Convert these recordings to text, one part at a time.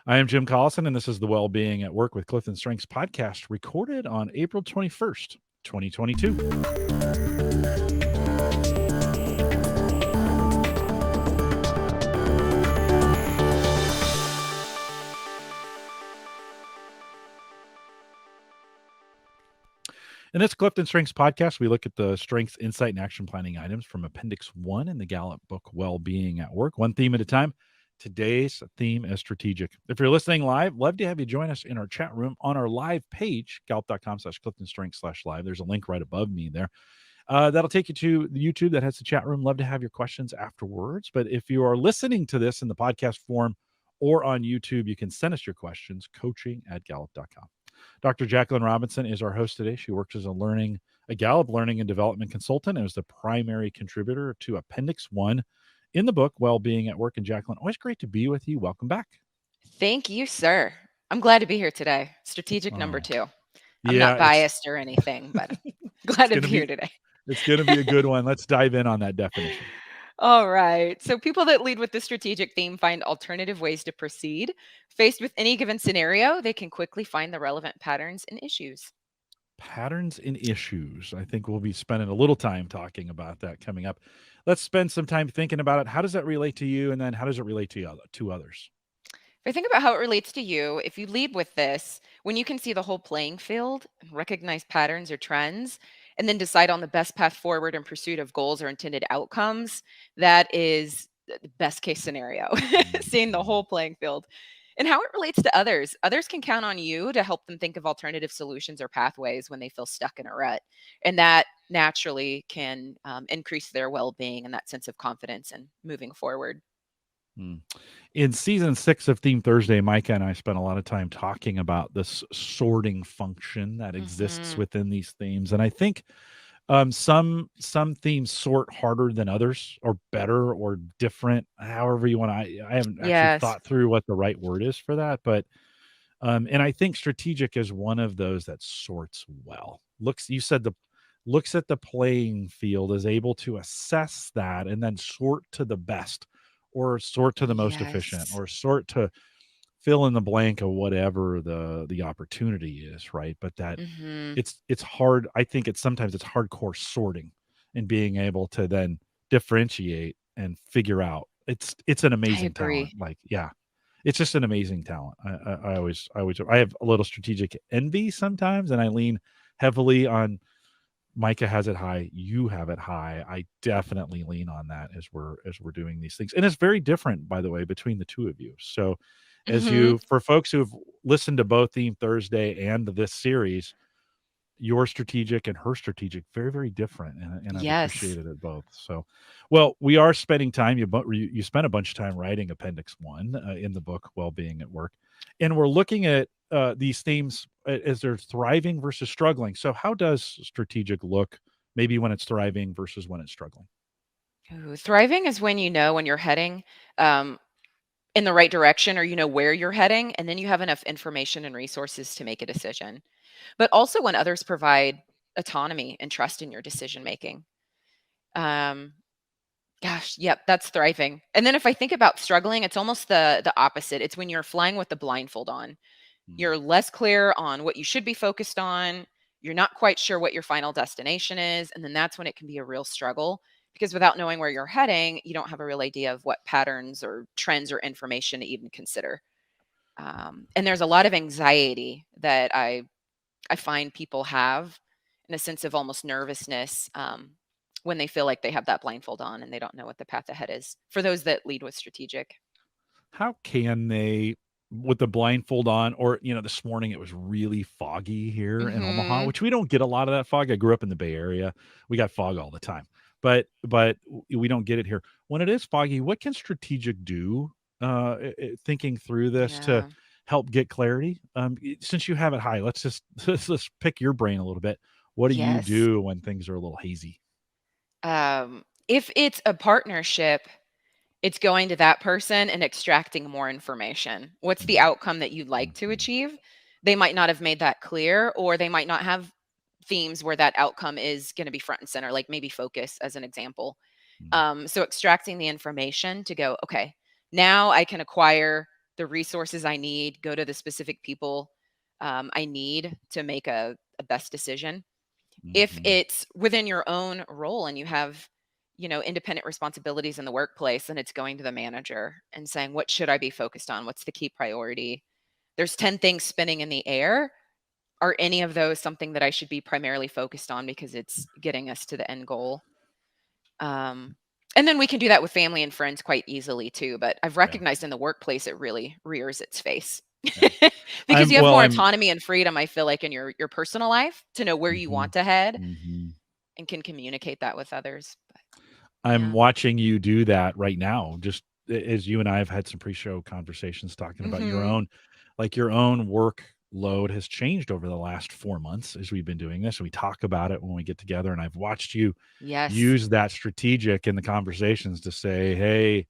I am Jim Collison, and this is the Wellbeing at Work with CliftonStrengths podcast, recorded on April 21st, 2022. In this CliftonStrengths podcast, we look at the strengths, insight, and action planning items from Appendix 1 in the Gallup book, Wellbeing at Work, one theme at a time. Today's theme is strategic. If you're listening live, love to have you join us in our chat room on our live page, gallup.com/CliftonStrengths/live. There's a link right above me there. That'll take you to the YouTube that has the chat room. Love to have your questions afterwards. But if you are listening to this in the podcast form or on YouTube, you can send us your questions, coaching@gallup.com. Dr. Jacqueline Robinson is our host today. She works as a Gallup learning and development consultant and is the primary contributor to Appendix 1 in the book, Wellbeing at Work. And Jacqueline, always great to be with you. Welcome back. Thank you, sir. I'm glad to be here today. Strategic number 2. I'm Yeah, not biased or anything, but glad to be here today. It's going to be a good one. Let's dive in on that definition. All right. So people that lead with the strategic theme find alternative ways to proceed. Faced with any given scenario, they can quickly find the relevant patterns and issues. Patterns and issues. I think we'll be spending a little time talking about that coming up. Let's spend some time thinking about it. How does that relate to you? And then how does it relate to others? If I think about how it relates to you, if you lead with this, when you can see the whole playing field, recognize patterns or trends, and then decide on the best path forward in pursuit of goals or intended outcomes, that is the best case scenario, seeing the whole playing field. And how it relates to others. Others can count on you to help them think of alternative solutions or pathways when they feel stuck in a rut. And that naturally can increase their well-being and that sense of confidence and moving forward. In season 6 of Theme Thursday, Micah and I spent a lot of time talking about this sorting function that exists within these themes. And I think some themes sort harder than others, or better, or different, however you want to. I haven't actually thought through what the right word is for that, but and I think strategic is one of those that sorts well. Looks at the playing field, is able to assess that and then sort to the best, or sort to the most efficient, or sort to fill in the blank of whatever the opportunity is, right? But that it's hard. I think sometimes it's hardcore sorting and being able to then differentiate and figure out. It's an amazing talent. It's just an amazing talent. I have a little strategic envy sometimes, and I lean heavily on Micah has it high, you have it high. I definitely lean on that as we're doing these things. And it's very different, by the way, between the two of you. So for folks who've listened to both Theme Thursday and this series, your strategic and her strategic, very, very different. And I've appreciated it both. So, well, we are spending time. You spent a bunch of time writing Appendix 1 in the book, Wellbeing at Work. And we're looking at these themes as they're thriving versus struggling. So how does strategic look maybe when it's thriving versus when it's struggling? Thriving is when you know when you're heading in the right direction, or you know where you're heading, and then you have enough information and resources to make a decision. But also when others provide autonomy and trust in your decision making. That's thriving. And then if I think about struggling, it's almost the opposite. It's when you're flying with the blindfold on. You're less clear on what you should be focused on. You're not quite sure what your final destination is. And then that's when it can be a real struggle, because without knowing where you're heading, you don't have a real idea of what patterns or trends or information to even consider. And there's a lot of anxiety that I find people have, in a sense of almost nervousness, when they feel like they have that blindfold on and they don't know what the path ahead is, for those that lead with strategic. How can they, with the blindfold on, or, this morning it was really foggy here in Omaha, which we don't get a lot of that fog. I grew up in the Bay Area. We got fog all the time, but we don't get it here. When it is foggy, what can strategic do, thinking through this to help get clarity? Since you have it high, let's pick your brain a little bit. What do you do when things are a little hazy? If it's a partnership, it's going to that person and extracting more information. What's the outcome that you'd like to achieve? They might not have made that clear, or they might not have themes where that outcome is going to be front and center, like maybe focus as an example. So extracting the information to go, okay, now I can acquire the resources I need, go to the specific people I need to make a best decision. If Mhm. it's within your own role and you have, independent responsibilities in the workplace, and it's going to the manager and saying, what should I be focused on? What's the key priority? There's 10 things spinning in the air. Are any of those something that I should be primarily focused on because it's getting us to the end goal? Um, and then we can do that with family and friends quite easily too. But I've Yeah. recognized in the workplace, it really rears its face Yeah. because you have Well, more I'm autonomy and freedom, I feel like, in your personal life to know where you Mhm. want to head Mhm. and can communicate that with others. But I'm yeah. watching you do that right now. Just as you and I have had some pre-show conversations talking about your Mhm. own, like your own workload has changed over the last 4 months as we've been doing this. We talk about it when we get together, and I've watched you Yes. use that strategic in the conversations to say, "Hey,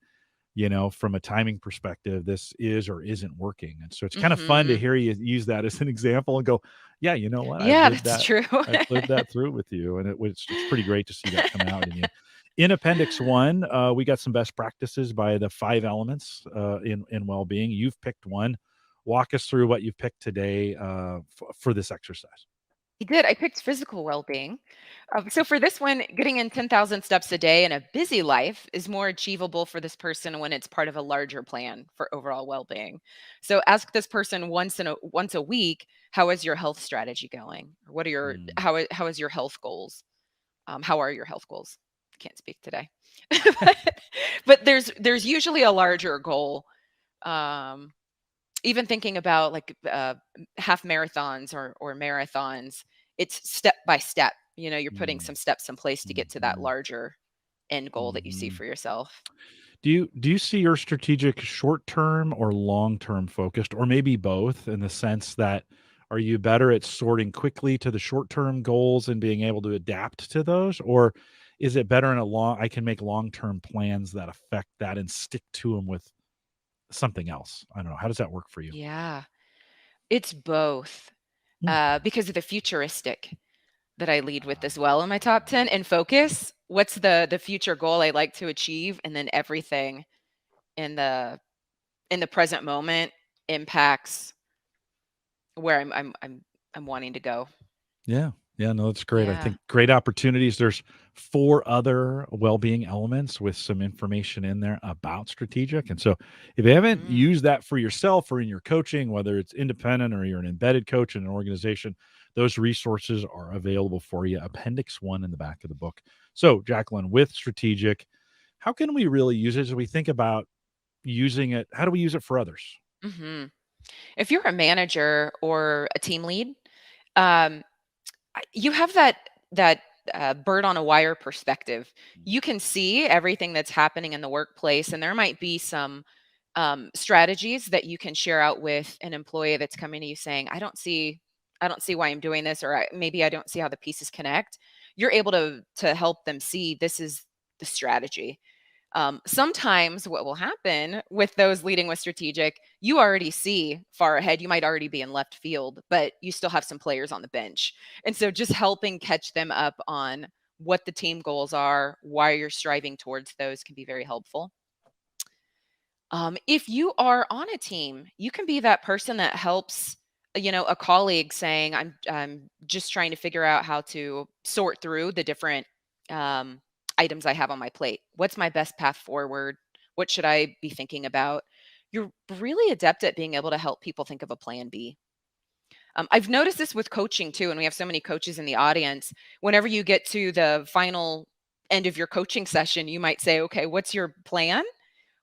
from a timing perspective, this is or isn't working." And so it's kind of fun to Mhm. hear you use that as an example and go, "Yeah, you know what? Yeah, that's true. I've lived that through with you." And it's pretty great to see that come out in you. In Appendix 1, we got some best practices by the 5 elements in well-being. You've picked one. Walk us through what you've picked today for this exercise. He did. I picked physical well-being. So for this one, getting in 10,000 steps a day in a busy life is more achievable for this person when it's part of a larger plan for overall well-being. So ask this person once a week, how is your health strategy going? Or what are your Mm. how is your health goals? How are your health goals? Can't speak today. but, but there's usually a larger goal. Um, Even thinking about like half marathons or marathons, it's step by step. You're putting Mm. some steps in place to get to that Mhm. larger end goal that you see Mhm. for yourself. Do you see your strategic short term or long term focused, or maybe both, in the sense that are you better at sorting quickly to the short term goals and being able to adapt to those, or is it better in a long I can make long term plans that affect that and stick to them with something else? I don't know. How does that work for you? Yeah, it's both Mm. because of the futuristic that I lead with as well in my top 10 and focus. What's the future goal I like to achieve, and then everything in the present moment impacts where I'm wanting to go. Yeah. Yeah, no, that's great. I Yeah. think great opportunities. There's 4 other well-being elements with some information in there about strategic. And so if you haven't Mhm. used that for yourself or in your coaching, whether it's independent or you're an embedded coach in an organization, those resources are available for you. Appendix 1 in the back of the book. So, Jacqueline, with strategic, how can we really use it as we think about using it? How do we use it for others? Mhm. If you're a manager or a team lead, um, you have that bird on a wire perspective. You can see everything that's happening in the workplace, and there might be some strategies that you can share out with an employee that's coming to you saying, I don't see why I'm doing this, or maybe I don't see how the pieces connect." You're able to help them see this is the strategy. Sometimes what will happen with those leading with strategic, you already see far ahead. You might already be in left field, but you still have some players on the bench. And so just helping catch them up on what the team goals are, why you're striving towards those can be very helpful. If you are on a team, you can be that person that helps, a colleague saying, I'm just trying to figure out how to sort through the different um, items I have on my plate. What's my best path forward? What should I be thinking about? You're really adept at being able to help people think of a plan B. I've noticed this with coaching too, and we have so many coaches in the audience. Whenever you get to the final end of your coaching session, you might say, okay, what's your plan?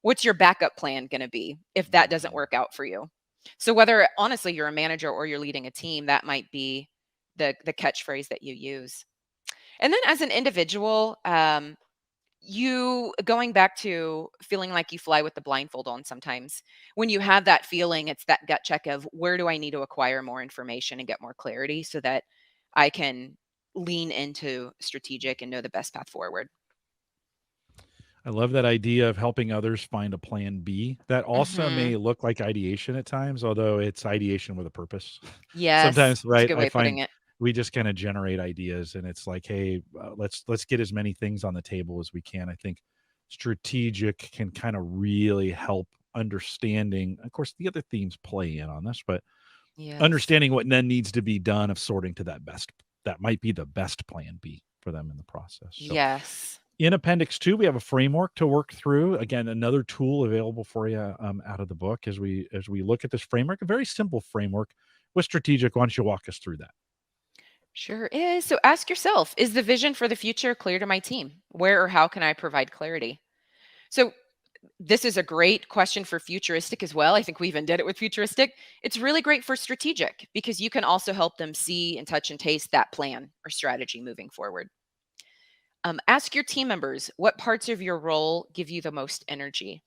What's your backup plan going to be if that doesn't Mhm. work out for you? So whether honestly you're a manager or you're leading a team, that might be the catchphrase that you use. And then as an individual, you going back to feeling like you fly with the blindfold on sometimes. When you have that feeling, it's that gut check of where do I need to acquire more information and get more clarity so that I can lean into strategic and know the best path forward. I love that idea of helping others find a plan B. That also Mhm. may look like ideation at times, although it's ideation with a purpose. Yes, Sometimes, that's a right? good I way of putting find it. we just kind of generate ideas, and it's like, hey, let's get as many things on the table as we can. I think strategic can kind of really help understanding, of course, the other themes play in on this, but Yes. understanding what then needs to be done of sorting to that might be the best plan B for them in the process. So Yes. in Appendix 2, we have a framework to work through. Again, another tool available for you out of the book as we look at this framework, a very simple framework with strategic. Why don't you walk us through that? Sure is. So ask yourself, is the vision for the future clear to my team? Where or how can I provide clarity? So this is a great question for futuristic as well. I think we even did it with futuristic. It's really great for strategic because you can also help them see and touch and taste that plan or strategy moving forward. Ask your team members what parts of your role give you the most energy.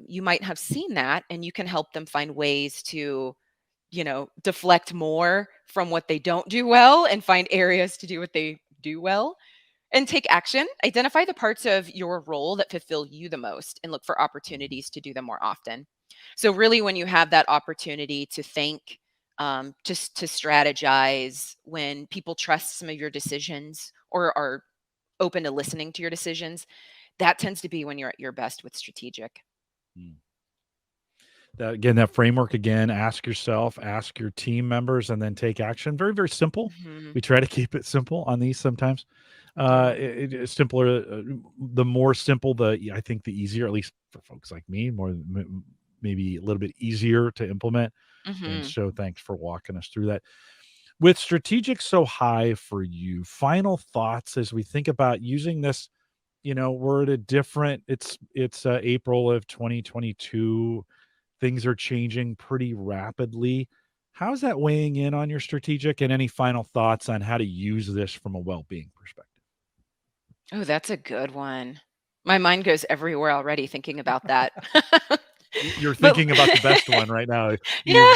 You might have seen that, and you can help them find ways to, deflect more from what they don't do well and find areas to do what they do well. And take action. Identify the parts of your role that fulfill you the most and look for opportunities to do them more often. So, really, when you have that opportunity to think, just to strategize, when people trust some of your decisions or are open to listening to your decisions, that tends to be when you're at your best with strategic. That framework again, ask yourself, ask your team members, and then take action. Very, very simple. Hmm. We try to keep it simple on these sometimes. Yeah. It's simpler. The more simple, I think the easier, at least for folks like me, maybe a little bit easier to implement. And Hmm. so thanks for walking us through that. With strategic so high for you, final thoughts as we think about using this. We're at a different, it's April of 2022. Things are changing pretty rapidly. How's that weighing in on your strategic, and any final thoughts on how to use this from a well-being perspective? Oh, that's a good one. My mind goes everywhere already thinking about that. You're But thinking about the best one right now. yeah.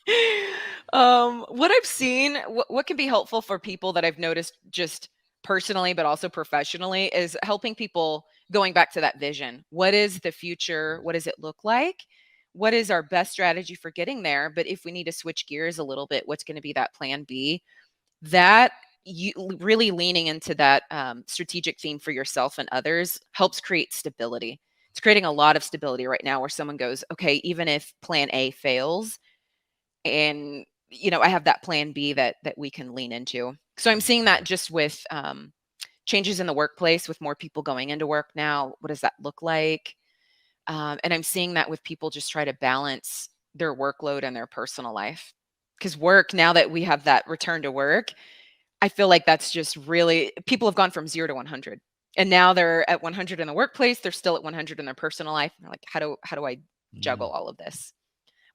You What I've seen, what can be helpful for people that I've noticed just personally, but also professionally, is helping people going back to that vision. What is the future? What does it look like? What is our best strategy for getting there? But if we need to switch gears a little bit, what's going to be that plan B? That you really leaning into that strategic theme for yourself and others helps create stability. It's creating a lot of stability right now where someone goes, okay, even if plan A fails, and I have that plan B that we can lean into. So I'm seeing that just with changes in the workplace, with more people going into work now. What does that look like? And I'm seeing that with people just try to balance their workload and their personal life. Because work, now that we have that return to work, I feel like that's just really, people have gone from 0 to 100. And now they're at 100 in the workplace. They're still at 100 in their personal life. And they're like, how do I juggle all of this?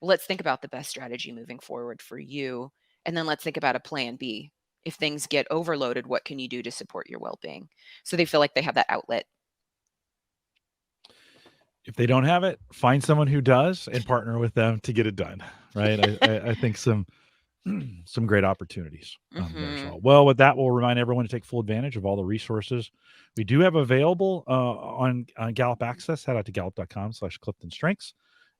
Well, let's think about the best strategy moving forward for you. And then let's think about a plan B. If things get overloaded, what can you do to support your well-being? So they feel like they have that outlet. If they don't have it, find someone who does and partner with them to get it done. Right? I think some great opportunities there as Hmm. well. Well, with that, we'll remind everyone to take full advantage of all the resources we do have available on Gallup Access. Head out to gallup.com/CliftonStrengths.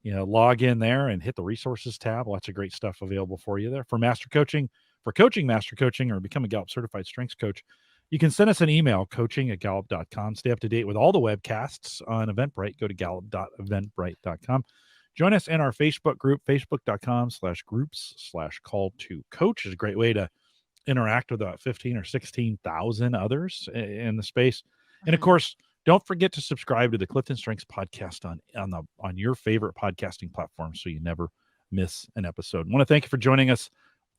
Log in there and hit the resources tab. Lots of great stuff available for you there. For master coaching, for coaching master coaching, or become a Gallup certified strengths coach, you can send us an email, coaching@gallup.com. Stay up to date with all the webcasts on Eventbrite. Go to gallup.eventbrite.com. Join us in our Facebook group, facebook.com/groups/call to coach is a great way to interact with about 15 or 16,000 others in the space. And of Hmm. course, don't forget to subscribe to the Clifton Strengths podcast on your favorite podcasting platform so you never miss an episode. I want to thank you for joining us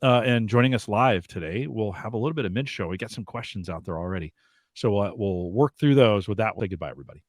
and joining us live today. We'll have a little bit of mid show. We got some questions out there already. So we'll work through those. With that, we'll say goodbye, everybody.